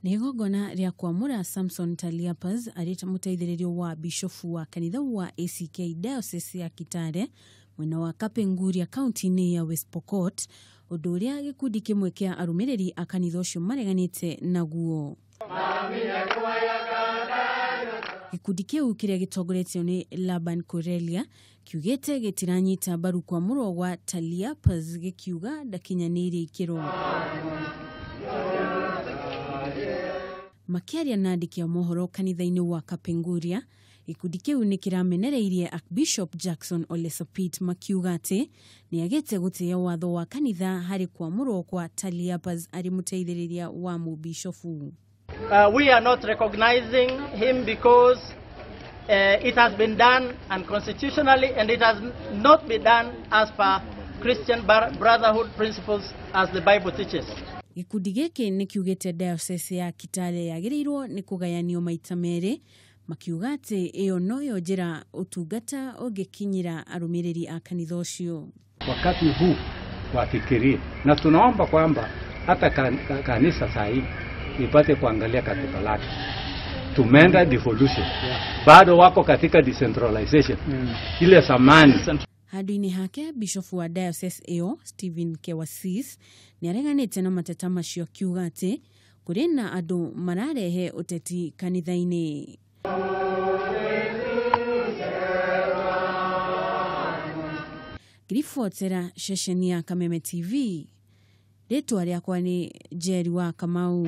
Nigogona ria kwamura Samson Taliapus arita muteithiriria wa bishofu wa kanitha wa ACK diocese ya Kitale mwena wa Kapenguria kaunti-ini ya Pokot undu uria gikundi kimwe kia arumiriri a kanitha ucio mareganite naguo. Gikundi kiu kiria gitongoretio ni Laban Koreliach kiugete gitiranyita mbaru kwamurwo wa Taliapus gikiuga ndakinyanire ikiro. Makiaria na andiki a mohoro kanitha-ini wa Kapenguria, gikundi kiu ni kiramenereirie Archbishop Jackson makiuga ati ni agete gutia watho wa kanitha hari kwamurwo kwa Taliapus ari muteithiriria wa mubishobu. We are not recognizing him because it has been done unconstitutionally and it has not been done as per Christian brotherhood principles as the Bible teaches. Gikundi giki ni kiugete diocese ya Kitale yagirirwo ni kugayanio maita meri, makiuga ati iyo noyo njira utungata ungikinyira arumiriri a kanitha ucio. Wakati huu wa kiria, na tunaomba kwamba hata kanisa sahi ipate kuangalia katiba lake. Tumeenda devolution. Bado wako katika decentralization. Ile zamani. Haduini hake bishofu wa diocese Rev Stephen Kewasis ni areganite na mateta macio kiuga ati kurina andu mararehe uteti kanitha-ini. Grifotsera shesheni ya Kameme TV. Ritwa riakwa ni Njeri wa Kamau.